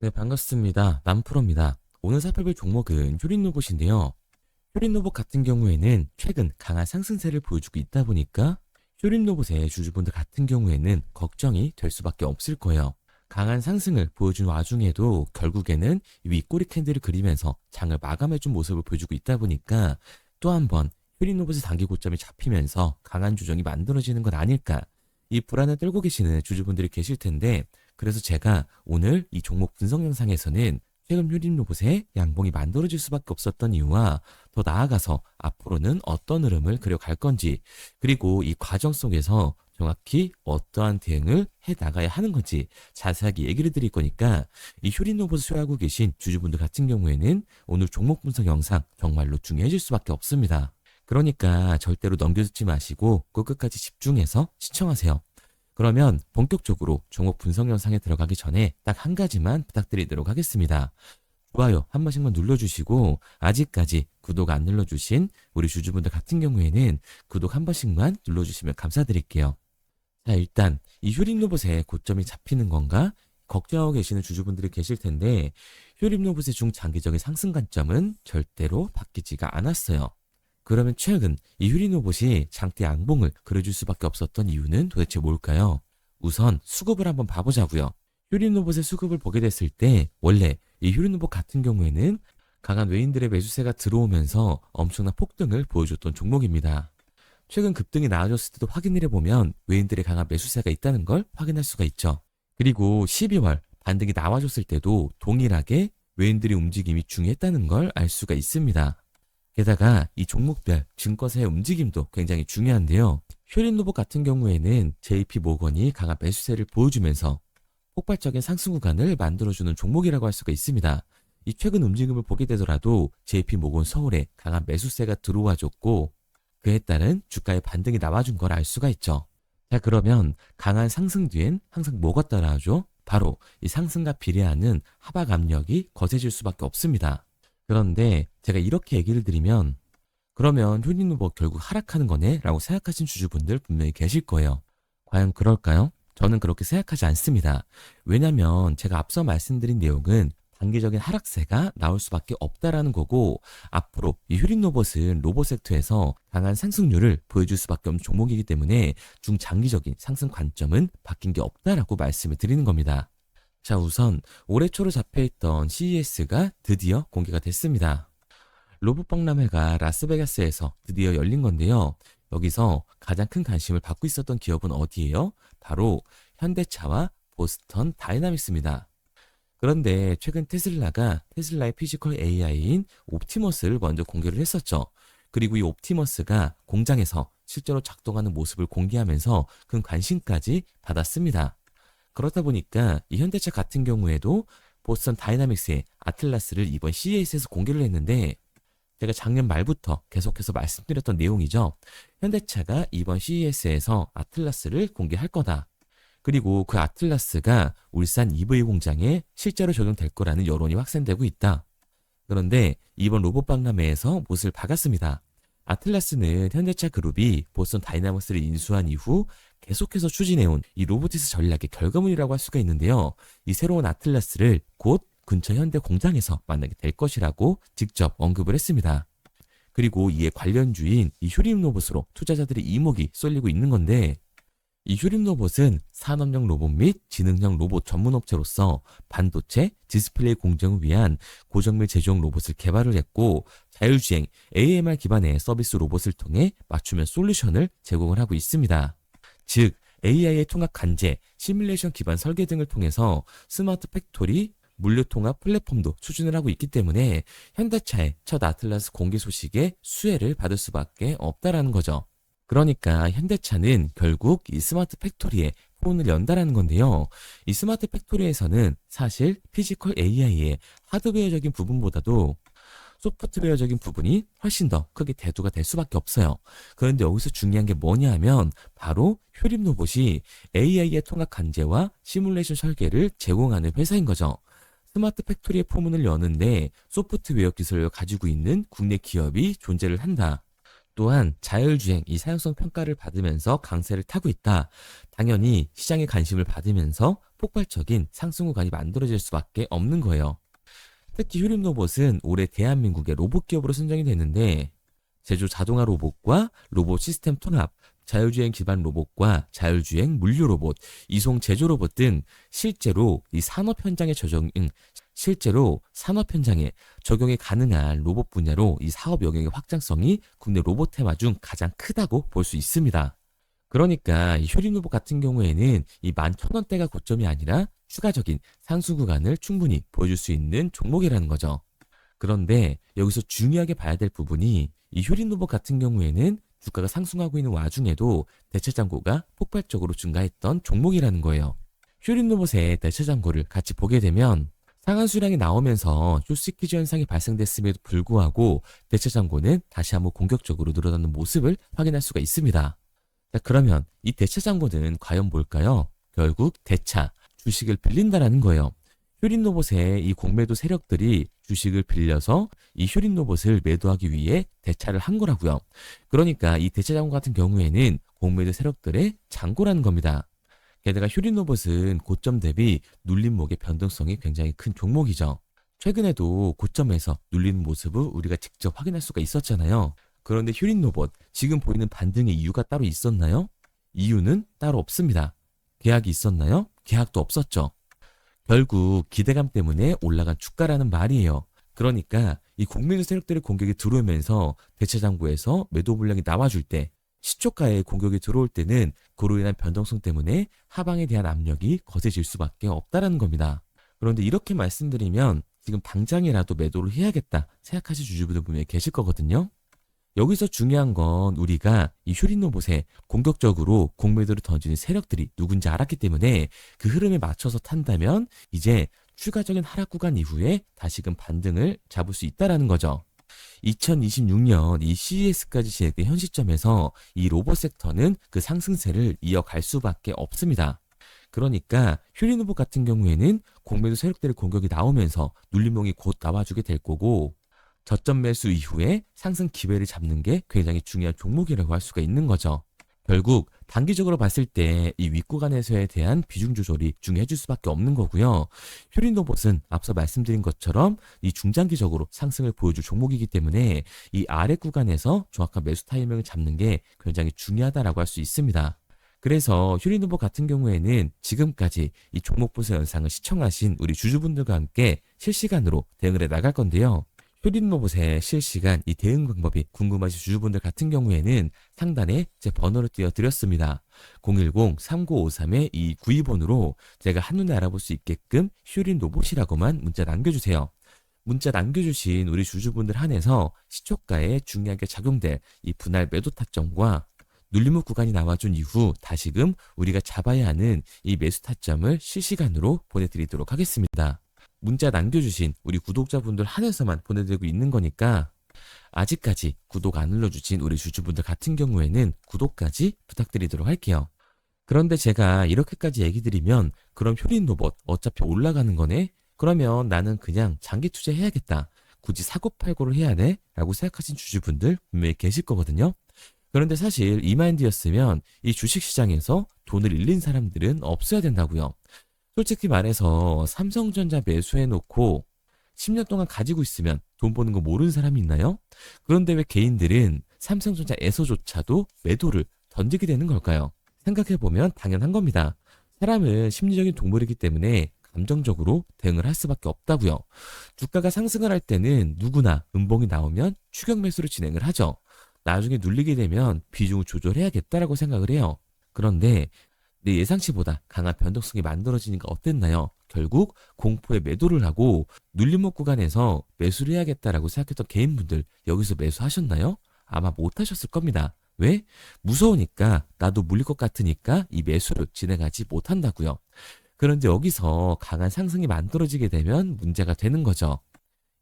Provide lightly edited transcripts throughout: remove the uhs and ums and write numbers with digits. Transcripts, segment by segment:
네, 반갑습니다. 남프로입니다. 오늘 살펴볼 종목은 효린 로봇인데요. 효린 로봇 같은 경우에는 최근 강한 상승세를 보여주고 있다 보니까 효린 로봇의 주주분들 같은 경우에는 걱정이 될 수밖에 없을 거예요. 강한 상승을 보여준 와중에도 결국에는 윗꼬리 캔들을 그리면서 장을 마감해준 모습을 보여주고 있다 보니까 또 한 번 효린 로봇의 단기 고점이 잡히면서 강한 조정이 만들어지는 건 아닐까, 이 불안을 떨고 계시는 주주분들이 계실 텐데, 그래서 제가 오늘 이 종목 분석 영상에서는 최근 효린 로봇의 양봉이 만들어질 수밖에 없었던 이유와 더 나아가서 앞으로는 어떤 흐름을 그려갈 건지, 그리고 이 과정 속에서 정확히 어떠한 대응을 해 나가야 하는 건지 자세하게 얘기를 드릴 거니까, 이 효린 로봇을 소유하고 계신 주주분들 같은 경우에는 오늘 종목 분석 영상 정말로 중요해질 수밖에 없습니다. 그러니까 절대로 넘겨듣지 마시고 꼭 끝까지 집중해서 시청하세요. 그러면 본격적으로 종목 분석 영상에 들어가기 전에 딱 한 가지만 부탁드리도록 하겠습니다. 좋아요 한 번씩만 눌러주시고, 아직까지 구독 안 눌러주신 우리 주주분들 같은 경우에는 구독 한 번씩만 눌러주시면 감사드릴게요. 자, 일단 이 효림 로봇의 고점이 잡히는 건가 걱정하고 계시는 주주분들이 계실 텐데, 효림 로봇의 중장기적인 상승 관점은 절대로 바뀌지가 않았어요. 그러면 최근 이 효린 로봇이 장대 양봉을 그려줄 수밖에 없었던 이유는 도대체 뭘까요? 우선 수급을 한번 봐보자고요. 효린 로봇의 수급을 보게 됐을 때 원래 이 효린 로봇 같은 경우에는 강한 외인들의 매수세가 들어오면서 엄청난 폭등을 보여줬던 종목입니다. 최근 급등이 나아졌을 때도 확인을 해보면 외인들의 강한 매수세가 있다는 걸 확인할 수가 있죠. 그리고 12월 반등이 나와줬을 때도 동일하게 외인들의 움직임이 중요했다는 걸 알 수가 있습니다. 게다가 이 종목별 증권사의 움직임도 굉장히 중요한데요. 효린 로봇 같은 경우에는 JP 모건이 강한 매수세를 보여주면서 폭발적인 상승 구간을 만들어주는 종목이라고 할 수가 있습니다. 이 최근 움직임을 보게 되더라도 JP 모건 서울에 강한 매수세가 들어와줬고, 그에 따른 주가의 반등이 나와준 걸 알 수가 있죠. 자, 그러면 강한 상승 뒤엔 항상 뭐가 따라하죠? 바로 이 상승과 비례하는 하박 압력이 거세질 수밖에 없습니다. 그런데 제가 이렇게 얘기를 드리면, 그러면 효린 로봇 결국 하락하는 거네 라고 생각하신 주주분들 분명히 계실 거예요. 과연 그럴까요? 저는 그렇게 생각하지 않습니다. 왜냐면 제가 앞서 말씀드린 내용은 단기적인 하락세가 나올 수밖에 없다라는 거고, 앞으로 이 효린 로봇은 로봇 섹터에서 강한 상승률을 보여줄 수밖에 없는 종목이기 때문에 중장기적인 상승 관점은 바뀐 게 없다라고 말씀을 드리는 겁니다. 자, 우선 올해 초로 잡혀있던 CES가 드디어 공개가 됐습니다. 로봇 박람회가 라스베가스에서 드디어 열린 건데요. 여기서 가장 큰 관심을 받고 있었던 기업은 어디예요? 바로 현대차와 보스턴 다이나믹스입니다. 그런데 최근 테슬라의 피지컬 AI인 옵티머스를 먼저 공개를 했었죠. 그리고 이 옵티머스가 공장에서 실제로 작동하는 모습을 공개하면서 큰 관심까지 받았습니다. 그렇다 보니까 이 현대차 같은 경우에도 보스턴 다이나믹스의 아틀라스를 이번 CES에서 공개를 했는데, 제가 작년 말부터 계속해서 말씀드렸던 내용이죠. 현대차가 이번 CES에서 아틀라스를 공개할 거다. 그리고 그 아틀라스가 울산 EV 공장에 실제로 적용될 거라는 여론이 확산되고 있다. 그런데 이번 로봇 박람회에서 못을 박았습니다. 아틀라스는 현대차 그룹이 보스턴 다이나믹스를 인수한 이후 계속해서 추진해온 이 로보티스 전략의 결과물이라고 할 수가 있는데요. 이 새로운 아틀라스를 곧 근처 현대 공장에서 만나게 될 것이라고 직접 언급을 했습니다. 그리고 이에 관련주인 이 효림 로봇으로 투자자들의 이목이 쏠리고 있는 건데, 이 효림 로봇은 산업용 로봇 및 지능형 로봇 전문 업체로서 반도체, 디스플레이 공정을 위한 고정밀 제조용 로봇을 개발을 했고, 자율주행 AMR 기반의 서비스 로봇을 통해 맞춤형 솔루션을 제공을 하고 있습니다. 즉 AI의 통합 관제, 시뮬레이션 기반 설계 등을 통해서 스마트 팩토리, 물류 통합 플랫폼도 추진을 하고 있기 때문에 현대차의 첫 아틀라스 공개 소식에 수혜를 받을 수밖에 없다라는 거죠. 그러니까 현대차는 결국 이 스마트 팩토리에 포문을 연다라는 건데요. 이 스마트 팩토리에서는 사실 피지컬 AI의 하드웨어적인 부분보다도 소프트웨어적인 부분이 훨씬 더 크게 대두가 될 수밖에 없어요. 그런데 여기서 중요한 게 뭐냐 하면 바로 효림 로봇이 AI의 통합 관제와 시뮬레이션 설계를 제공하는 회사인 거죠. 스마트 팩토리의 포문을 여는데 소프트웨어 기술을 가지고 있는 국내 기업이 존재를 한다. 또한 자율주행 이 사용성 평가를 받으면서 강세를 타고 있다. 당연히 시장의 관심을 받으면서 폭발적인 상승 구간이 만들어질 수밖에 없는 거예요. 특히 휴림로봇은 올해 대한민국의 로봇 기업으로 선정이 됐는데 제조 자동화 로봇과 로봇 시스템 통합, 자율주행 기반 로봇과 자율주행 물류 로봇, 이송 제조 로봇 등 실제로 산업 현장에 적용이 가능한 로봇 분야로 이 사업 영역의 확장성이 국내 로봇 테마 중 가장 크다고 볼 수 있습니다. 그러니까 이 휴림 로봇 같은 경우에는 이 11,000원대가 고점이 아니라 추가적인 상승 구간을 충분히 보여줄 수 있는 종목이라는 거죠. 그런데 여기서 중요하게 봐야 될 부분이 이 휴림 로봇 같은 경우에는 주가가 상승하고 있는 와중에도 대체 잔고가 폭발적으로 증가했던 종목이라는 거예요. 휴림 로봇의 대체 잔고를 같이 보게 되면 상한 수량이 나오면서 쇼시키즈 현상이 발생됐음에도 불구하고 대체 잔고는 다시 한번 공격적으로 늘어나는 모습을 확인할 수가 있습니다. 자, 그러면 이 대체 잔고는 과연 뭘까요? 결국 대차, 주식을 빌린다라는 거예요. 휴림 로봇의 이 공매도 세력들이 주식을 빌려서 이 휴림 로봇을 매도하기 위해 대차를 한 거라고요. 그러니까 이 대차 잔고 같은 경우에는 공매도 세력들의 잔고라는 겁니다. 게다가 휴림 로봇은 고점 대비 눌림목의 변동성이 굉장히 큰 종목이죠. 최근에도 고점에서 눌리는 모습을 우리가 직접 확인할 수가 있었잖아요. 그런데 휴림 로봇, 지금 보이는 반등의 이유가 따로 있었나요? 이유는 따로 없습니다. 계약이 있었나요? 계약도 없었죠. 결국 기대감 때문에 올라간 주가라는 말이에요. 그러니까 이 공매도 세력들의 공격이 들어오면서 대체 잔고에서 매도 물량이 나와줄 때, 시초가에 공격이 들어올 때는 그로 인한 변동성 때문에 하방에 대한 압력이 거세질 수밖에 없다라는 겁니다. 그런데 이렇게 말씀드리면 지금 당장이라도 매도를 해야겠다 생각하실 주주분들 분명히 계실 거거든요. 여기서 중요한 건 우리가 이 휴림 로봇에 공격적으로 공매도를 던지는 세력들이 누군지 알았기 때문에 그 흐름에 맞춰서 탄다면 이제 추가적인 하락 구간 이후에 다시금 반등을 잡을 수 있다라는 거죠. 2026년 이 CES까지 진행된 현 시점에서 이 로봇 섹터는 그 상승세를 이어갈 수밖에 없습니다. 그러니까 휴림 로봇 같은 경우에는 공매도 세력들의 공격이 나오면서 눌림목이 곧 나와주게 될 거고, 저점 매수 이후에 상승 기회를 잡는 게 굉장히 중요한 종목이라고 할 수가 있는 거죠. 결국 단기적으로 봤을 때 이 윗구간에서에 대한 비중 조절이 중요해질 수밖에 없는 거고요. 휴림 로봇은 앞서 말씀드린 것처럼 이 중장기적으로 상승을 보여줄 종목이기 때문에 이 아래 구간에서 정확한 매수 타이밍을 잡는 게 굉장히 중요하다라고 할 수 있습니다. 그래서 휴림 로봇 같은 경우에는 지금까지 이 종목 분석 영상을 시청하신 우리 주주분들과 함께 실시간으로 대응을 해 나갈 건데요. 휴림 로봇의 실시간 이 대응 방법이 궁금하신 주주분들 같은 경우에는 상단에 제 번호를 띄워드렸습니다. 010-3953-2292번으로 제가 한눈에 알아볼 수 있게끔 휴림 로봇이라고만 문자 남겨주세요. 문자 남겨주신 우리 주주분들 한해서 시초가에 중요하게 작용될 이 분할 매도 타점과 눌림목 구간이 나와준 이후 다시금 우리가 잡아야 하는 이 매수 타점을 실시간으로 보내드리도록 하겠습니다. 문자 남겨주신 우리 구독자분들 한해서만 보내드리고 있는 거니까 아직까지 구독 안 눌러주신 우리 주주분들 같은 경우에는 구독까지 부탁드리도록 할게요. 그런데 제가 이렇게까지 얘기 드리면 그럼 휴림 로봇 어차피 올라가는 거네? 그러면 나는 그냥 장기 투자해야겠다. 굳이 사고팔고를 해야 돼? 라고 생각하신 주주분들 분명히 계실 거거든요. 그런데 사실 이 마인드였으면 이 주식시장에서 돈을 잃는 사람들은 없어야 된다고요. 솔직히 말해서 삼성전자 매수해놓고 10년 동안 가지고 있으면 돈 버는 거 모르는 사람이 있나요? 그런데 왜 개인들은 삼성전자에서조차도 매도를 던지게 되는 걸까요? 생각해보면 당연한 겁니다. 사람은 심리적인 동물이기 때문에 감정적으로 대응을 할 수밖에 없다고요. 주가가 상승을 할 때는 누구나 음봉이 나오면 추격 매수를 진행을 하죠. 나중에 눌리게 되면 비중을 조절해야겠다라고 생각을 해요. 그런데 내 예상치보다 강한 변동성이 만들어지니까 어땠나요? 결국 공포에 매도를 하고 눌림목 구간에서 매수를 해야겠다라고 생각했던 개인분들 여기서 매수하셨나요? 아마 못하셨을 겁니다. 왜? 무서우니까, 나도 물릴 것 같으니까 이 매수를 진행하지 못한다고요. 그런데 여기서 강한 상승이 만들어지게 되면 문제가 되는 거죠.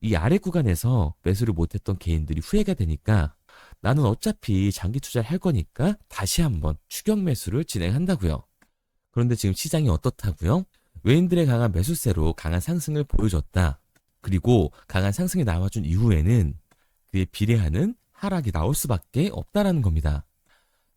이 아래 구간에서 매수를 못했던 개인들이 후회가 되니까 나는 어차피 장기 투자를 할 거니까 다시 한번 추격 매수를 진행한다고요. 그런데 지금 시장이 어떻다고요? 외인들의 강한 매수세로 강한 상승을 보여줬다. 그리고 강한 상승이 나와준 이후에는 그에 비례하는 하락이 나올 수밖에 없다라는 겁니다.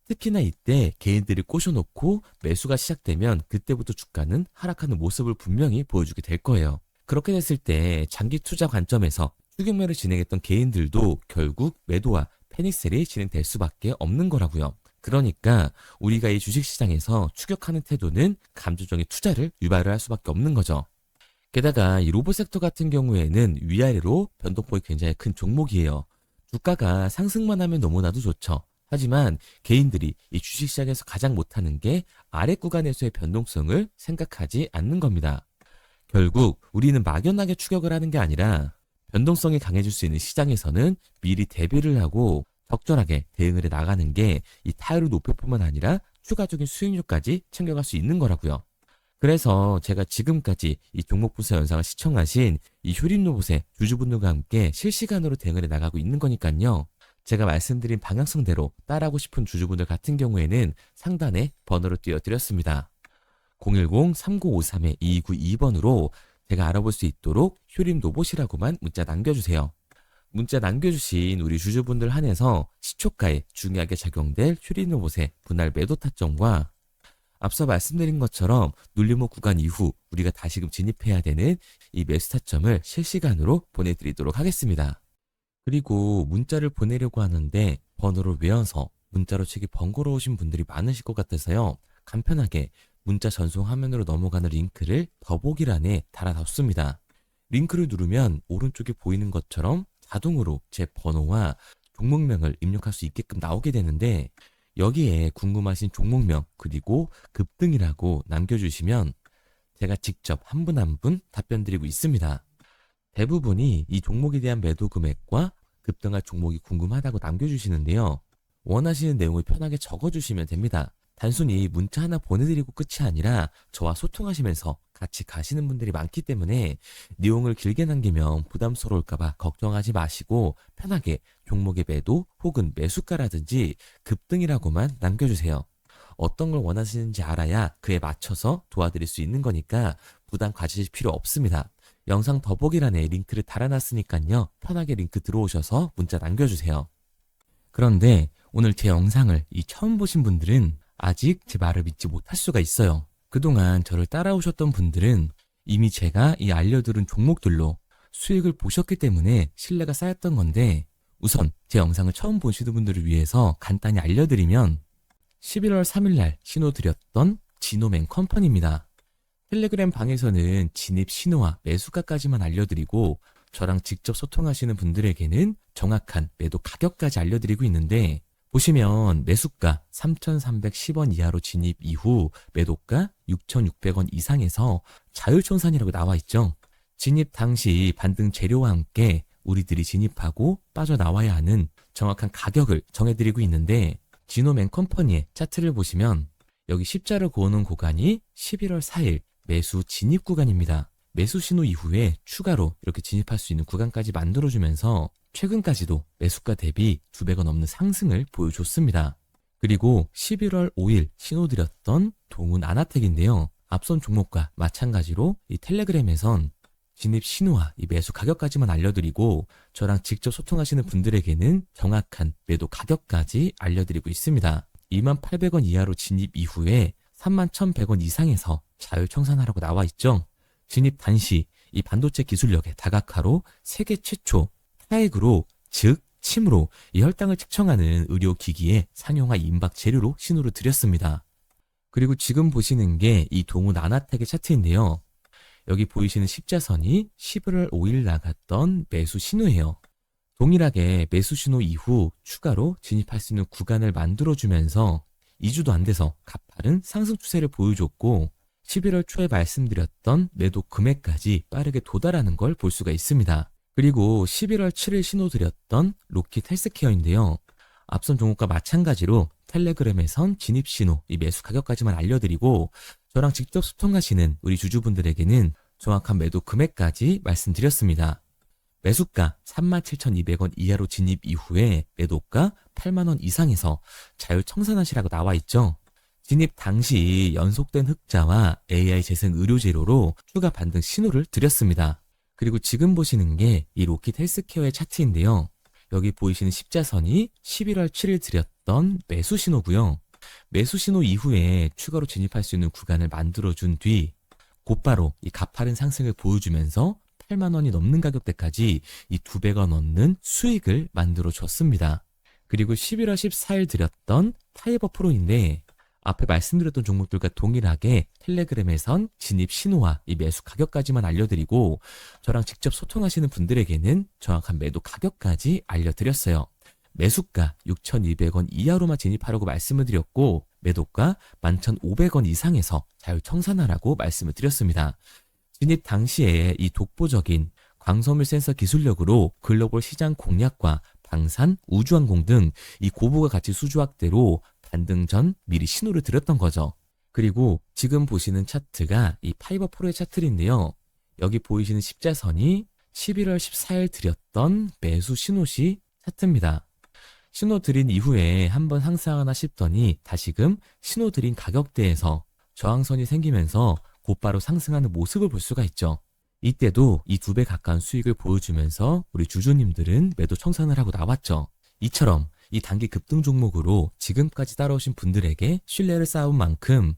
특히나 이때 개인들이 꼬셔놓고 매수가 시작되면 그때부터 주가는 하락하는 모습을 분명히 보여주게 될 거예요. 그렇게 됐을 때 장기 투자 관점에서 추격매를 진행했던 개인들도 결국 매도와 패닉셀이 진행될 수밖에 없는 거라고요. 그러니까 우리가 이 주식시장에서 추격하는 태도는 감정적인 투자를 유발을 할 수밖에 없는 거죠. 게다가 이 로봇 섹터 같은 경우에는 위아래로 변동폭이 굉장히 큰 종목이에요. 주가가 상승만 하면 너무나도 좋죠. 하지만 개인들이 이 주식시장에서 가장 못하는 게 아래 구간에서의 변동성을 생각하지 않는 겁니다. 결국 우리는 막연하게 추격을 하는 게 아니라 변동성이 강해질 수 있는 시장에서는 미리 대비를 하고 적절하게 대응을 해 나가는 게 이 타율을 높일 뿐만 아니라 추가적인 수익률까지 챙겨갈 수 있는 거라고요. 그래서 제가 지금까지 이 종목 분석 영상을 시청하신 이 효림로봇의 주주분들과 함께 실시간으로 대응을 해 나가고 있는 거니까요. 제가 말씀드린 방향성대로 따라하고 싶은 주주분들 같은 경우에는 상단에 번호를 띄워드렸습니다. 010-3953-2292번으로 제가 알아볼 수 있도록 효림로봇이라고만 문자 남겨주세요. 문자 남겨주신 우리 주주분들 한해서 시초가에 중요하게 작용될 효림로봇의 분할 매도 타점과 앞서 말씀드린 것처럼 눌림목 구간 이후 우리가 다시금 진입해야 되는 이 매수 타점을 실시간으로 보내드리도록 하겠습니다. 그리고 문자를 보내려고 하는데 번호를 외워서 문자로 치기 번거로우신 분들이 많으실 것 같아서요. 간편하게 문자 전송 화면으로 넘어가는 링크를 더보기란에 달아뒀습니다. 링크를 누르면 오른쪽에 보이는 것처럼 자동으로 제 번호와 종목명을 입력할 수 있게끔 나오게 되는데 여기에 궁금하신 종목명 그리고 급등이라고 남겨주시면 제가 직접 한 분 한 분 답변 드리고 있습니다. 대부분이 이 종목에 대한 매도 금액과 급등할 종목이 궁금하다고 남겨주시는데요. 원하시는 내용을 편하게 적어주시면 됩니다. 단순히 문자 하나 보내드리고 끝이 아니라 저와 소통하시면서 같이 가시는 분들이 많기 때문에 내용을 길게 남기면 부담스러울까봐 걱정하지 마시고 편하게 종목의 매도 혹은 매수가라든지 급등이라고만 남겨주세요. 어떤 걸 원하시는지 알아야 그에 맞춰서 도와드릴 수 있는 거니까 부담 가지실 필요 없습니다. 영상 더보기란에 링크를 달아놨으니까요. 편하게 링크 들어오셔서 문자 남겨주세요. 그런데 오늘 제 영상을 처음 보신 분들은 아직 제 말을 믿지 못할 수가 있어요. 그동안 저를 따라오셨던 분들은 이미 제가 이 알려드린 종목들로 수익을 보셨기 때문에 신뢰가 쌓였던 건데 우선 제 영상을 처음 보시는 분들을 위해서 간단히 알려드리면 11월 3일날 신호드렸던 지노맨 컴퍼니입니다. 텔레그램 방에서는 진입 신호와 매수가까지만 알려드리고 저랑 직접 소통하시는 분들에게는 정확한 매도 가격까지 알려드리고 있는데 보시면 매수가 3,310원 이하로 진입 이후 매도가 6,600원 이상에서 자율청산이라고 나와 있죠. 진입 당시 반등 재료와 함께 우리들이 진입하고 빠져나와야 하는 정확한 가격을 정해드리고 있는데 지노맨 컴퍼니의 차트를 보시면 여기 십자를 그어놓은 구간이 11월 4일 매수 진입 구간입니다. 매수 신호 이후에 추가로 이렇게 진입할 수 있는 구간까지 만들어주면서 최근까지도 매수가 대비 2배가 넘는 상승을 보여줬습니다. 그리고 11월 5일 신호드렸던 동훈 아나텍인데요. 앞선 종목과 마찬가지로 이 텔레그램에선 진입 신호와 이 매수 가격까지만 알려드리고 저랑 직접 소통하시는 분들에게는 정확한 매도 가격까지 알려드리고 있습니다. 28,000원 이하로 진입 이후에 31,100원 이상에서 자율청산하라고 나와 있죠. 진입 단시 이 반도체 기술력의 다각화로 세계 최초 타액으로 즉 침으로 이 혈당을 측정하는 의료기기의 상용화 임박 재료로 신호를 드렸습니다. 그리고 지금 보시는 게 이 동훈 아나텍의 차트인데요. 여기 보이시는 십자선이 11월 5일 나갔던 매수 신호예요. 동일하게 매수 신호 이후 추가로 진입할 수 있는 구간을 만들어주면서 2주도 안 돼서 가파른 상승 추세를 보여줬고 11월 초에 말씀드렸던 매도 금액까지 빠르게 도달하는 걸 볼 수가 있습니다. 그리고 11월 7일 신호드렸던 로킷 헬스케어인데요. 앞선 종목과 마찬가지로 텔레그램에선 진입 신호, 이 매수 가격까지만 알려드리고 저랑 직접 소통하시는 우리 주주분들에게는 정확한 매도 금액까지 말씀드렸습니다. 매수가 37,200원 이하로 진입 이후에 매도가 8만원 이상에서 자율청산하시라고 나와 있죠. 진입 당시 연속된 흑자와 AI 재생 의료 재료로 추가 반등 신호를 드렸습니다. 그리고 지금 보시는 게 이 로킷 헬스케어의 차트인데요. 여기 보이시는 십자선이 11월 7일 드렸던 들었던 매수 신호고요. 매수 신호 이후에 추가로 진입할 수 있는 구간을 만들어준 뒤 곧바로 이 가파른 상승을 보여주면서 8만 원이 넘는 가격대까지 이 2배가 넘는 수익을 만들어 줬습니다. 그리고 11월 14일 드렸던 파이버 프로인데 앞에 말씀드렸던 종목들과 동일하게 텔레그램에선 진입 신호와 이 매수 가격까지만 알려드리고 저랑 직접 소통하시는 분들에게는 정확한 매도 가격까지 알려드렸어요. 매수가 6,200원 이하로만 진입하라고 말씀을 드렸고 매도가 11,500원 이상에서 자율청산하라고 말씀을 드렸습니다. 진입 당시에 이 독보적인 광섬유 센서 기술력으로 글로벌 시장 공략과 방산, 우주항공 등 이 고부가 가치 수주 확대로 반등 전 미리 신호를 드렸던 거죠. 그리고 지금 보시는 차트가 이 파이버 프로의 차트인데요. 여기 보이시는 십자선이 11월 14일 드렸던 매수 신호시 차트입니다. 신호 드린 이후에 한번 상승하나 싶더니 다시금 신호 드린 가격대에서 저항선이 생기면서 곧바로 상승하는 모습을 볼 수가 있죠. 이때도 이 2배 가까운 수익을 보여주면서 우리 주주님들은 매도 청산을 하고 나왔죠. 이처럼 이 단기 급등 종목으로 지금까지 따라오신 분들에게 신뢰를 쌓은 만큼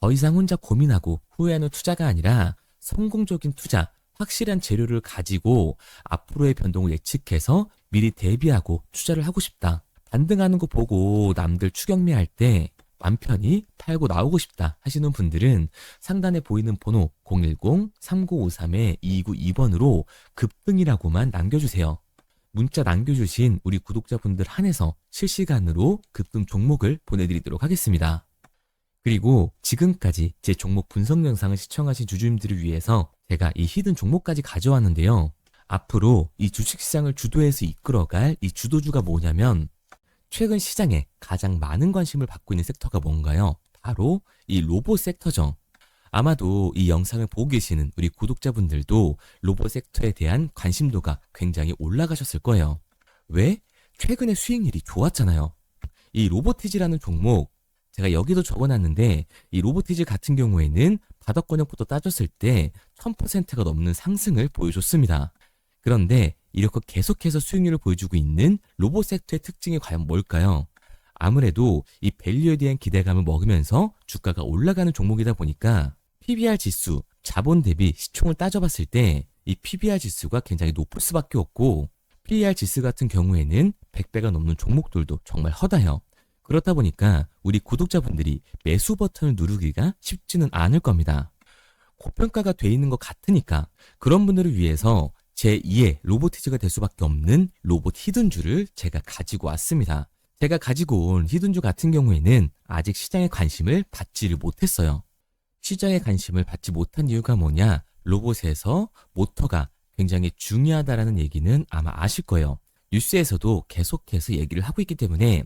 더 이상 혼자 고민하고 후회하는 투자가 아니라 성공적인 투자, 확실한 재료를 가지고 앞으로의 변동을 예측해서 미리 대비하고 투자를 하고 싶다. 반등하는 거 보고 남들 추격매할 때 맘 편히 팔고 나오고 싶다 하시는 분들은 상단에 보이는 번호 010-3953-2292번으로 급등이라고만 남겨주세요. 문자 남겨주신 우리 구독자분들 한해서 실시간으로 급등 종목을 보내드리도록 하겠습니다. 그리고 지금까지 제 종목 분석 영상을 시청하신 주주님들을 위해서 제가 이 히든 종목까지 가져왔는데요. 앞으로 이 주식시장을 주도해서 이끌어갈 이 주도주가 뭐냐면 최근 시장에 가장 많은 관심을 받고 있는 섹터가 뭔가요? 바로 이 로봇 섹터죠. 아마도 이 영상을 보고 계시는 우리 구독자분들도 로봇 섹터에 대한 관심도가 굉장히 올라가셨을 거예요. 왜? 최근에 수익률이 좋았잖아요. 이 로보티지라는 종목 제가 여기도 적어놨는데 이 로보티지 같은 경우에는 바닥권역부터 따졌을 때 1000%가 넘는 상승을 보여줬습니다. 그런데 이렇게 계속해서 수익률을 보여주고 있는 로봇 섹터의 특징이 과연 뭘까요? 아무래도 이 밸류에 대한 기대감을 먹으면서 주가가 올라가는 종목이다 보니까 PBR 지수, 자본 대비 시총을 따져봤을 때 이 PBR 지수가 굉장히 높을 수밖에 없고 PER 지수 같은 경우에는 100배가 넘는 종목들도 정말 허다해요. 그렇다 보니까 우리 구독자분들이 매수 버튼을 누르기가 쉽지는 않을 겁니다. 고평가가 돼 있는 것 같으니까 그런 분들을 위해서 제2의 로보티즈가 될 수밖에 없는 로봇 히든주를 제가 가지고 왔습니다. 제가 가지고 온 히든주 같은 경우에는 아직 시장의 관심을 받지를 못했어요. 시장의 관심을 받지 못한 이유가 뭐냐? 로봇에서 모터가 굉장히 중요하다라는 얘기는 아마 아실 거예요. 뉴스에서도 계속해서 얘기를 하고 있기 때문에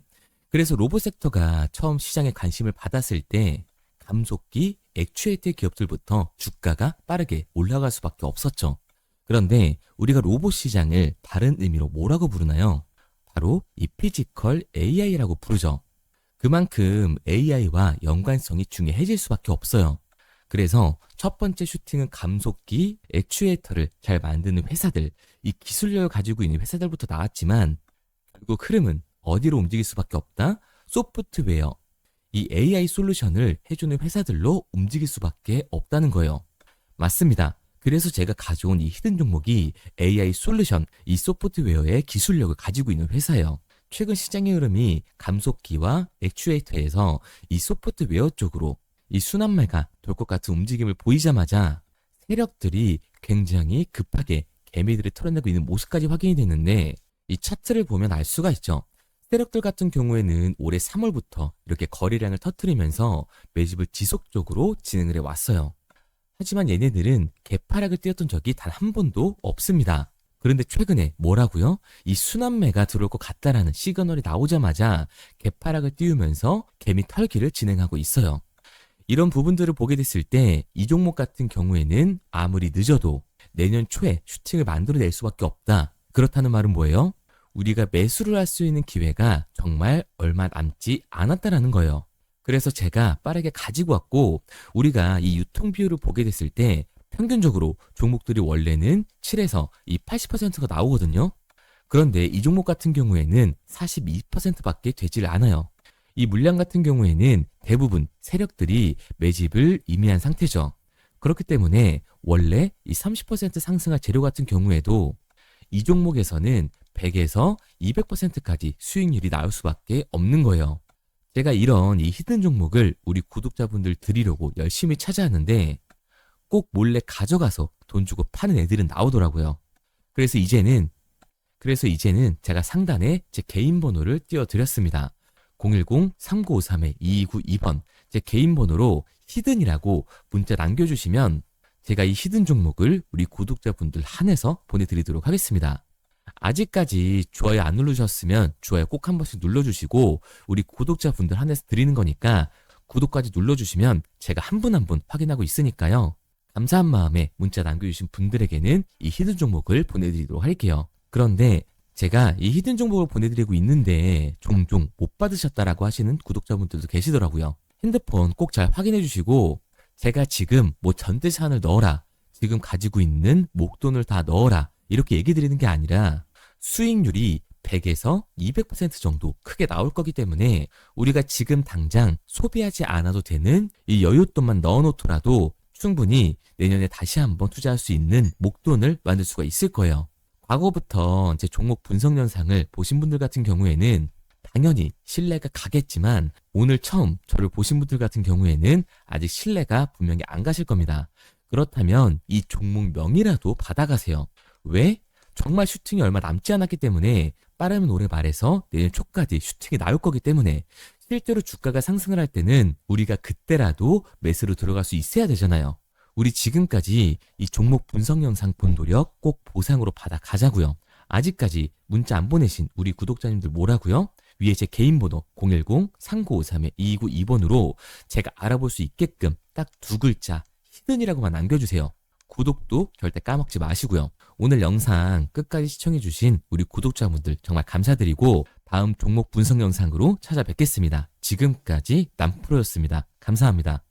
그래서 로봇 섹터가 처음 시장에 관심을 받았을 때 감속기, 액추에이터 기업들부터 주가가 빠르게 올라갈 수밖에 없었죠. 그런데 우리가 로봇 시장을 다른 의미로 뭐라고 부르나요? 바로 이 피지컬 AI라고 부르죠. 그만큼 AI와 연관성이 중요해질 수밖에 없어요. 그래서 첫 번째 슈팅은 감속기, 액추에이터를 잘 만드는 회사들, 이 기술력을 가지고 있는 회사들부터 나왔지만 결국 흐름은 어디로 움직일 수밖에 없다? 소프트웨어, 이 AI 솔루션을 해주는 회사들로 움직일 수밖에 없다는 거예요. 맞습니다. 그래서 제가 가져온 이 히든 종목이 AI 솔루션, 이 소프트웨어의 기술력을 가지고 있는 회사예요. 최근 시장의 흐름이 감속기와 액추에이터에서 이 소프트웨어 쪽으로 이 순환매가 돌 것 같은 움직임을 보이자마자 세력들이 굉장히 급하게 개미들을 털어내고 있는 모습까지 확인이 됐는데 이 차트를 보면 알 수가 있죠. 세력들 같은 경우에는 올해 3월부터 이렇게 거래량을 터뜨리면서 매집을 지속적으로 진행을 해왔어요. 하지만 얘네들은 개파락을 띄웠던 적이 단 한 번도 없습니다. 그런데 최근에 뭐라고요? 이 순환매가 들어올 것 같다라는 시그널이 나오자마자 개파락을 띄우면서 개미 털기를 진행하고 있어요. 이런 부분들을 보게 됐을 때 이 종목 같은 경우에는 아무리 늦어도 내년 초에 슈팅을 만들어낼 수밖에 없다. 그렇다는 말은 뭐예요? 우리가 매수를 할 수 있는 기회가 정말 얼마 남지 않았다라는 거예요. 그래서 제가 빠르게 가지고 왔고 우리가 이 유통 비율을 보게 됐을 때 평균적으로 종목들이 원래는 7에서 이 80%가 나오거든요. 그런데 이 종목 같은 경우에는 42%밖에 되질 않아요. 이 물량 같은 경우에는 대부분 세력들이 매집을 이미 한 상태죠. 그렇기 때문에 원래 이 30% 상승할 재료 같은 경우에도 이 종목에서는 100에서 200%까지 수익률이 나올 수밖에 없는 거예요. 제가 이런 이 히든 종목을 우리 구독자분들 드리려고 열심히 찾아왔는데 꼭 몰래 가져가서 돈 주고 파는 애들은 나오더라고요. 그래서 이제는 제가 상단에 제 개인 번호를 띄워드렸습니다. 010-3953-2292번 제 개인 번호로 히든이라고 문자 남겨주시면 제가 이 히든 종목을 우리 구독자분들 한해서 보내드리도록 하겠습니다. 아직까지 좋아요 안 누르셨으면 좋아요 꼭 한 번씩 눌러주시고 우리 구독자분들 한해서 드리는 거니까 구독까지 눌러주시면 제가 한 분 한 분 확인하고 있으니까요. 감사한 마음에 문자 남겨주신 분들에게는 이 히든 종목을 보내드리도록 할게요. 그런데 제가 이 히든 종목을 보내드리고 있는데 종종 못 받으셨다라고 하시는 구독자분들도 계시더라고요. 핸드폰 꼭 잘 확인해 주시고 제가 지금 뭐 전재산을 넣어라, 지금 가지고 있는 목돈을 다 넣어라 이렇게 얘기 드리는 게 아니라 수익률이 100에서 200% 정도 크게 나올 거기 때문에 우리가 지금 당장 소비하지 않아도 되는 이 여윳돈만 넣어놓더라도 충분히 내년에 다시 한번 투자할 수 있는 목돈을 만들 수가 있을 거예요. 과거부터 제 종목 분석 영상을 보신 분들 같은 경우에는 당연히 신뢰가 가겠지만 오늘 처음 저를 보신 분들 같은 경우에는 아직 신뢰가 분명히 안 가실 겁니다. 그렇다면 이 종목 명이라도 받아가세요. 왜? 정말 슈팅이 얼마 남지 않았기 때문에 빠르면 올해 말에서 내년 초까지 슈팅이 나올 거기 때문에 실제로 주가가 상승을 할 때는 우리가 그때라도 매수로 들어갈 수 있어야 되잖아요. 우리 지금까지 이 종목 분석 영상 본 노력 꼭 보상으로 받아 가자고요. 아직까지 문자 안 보내신 우리 구독자님들 뭐라고요? 위에 제 개인 번호 010-3953-2292번으로 제가 알아볼 수 있게끔 딱 두 글자 히든이라고만 남겨주세요. 구독도 절대 까먹지 마시고요. 오늘 영상 끝까지 시청해주신 우리 구독자분들 정말 감사드리고 다음 종목 분석 영상으로 찾아뵙겠습니다. 지금까지 남프로였습니다. 감사합니다.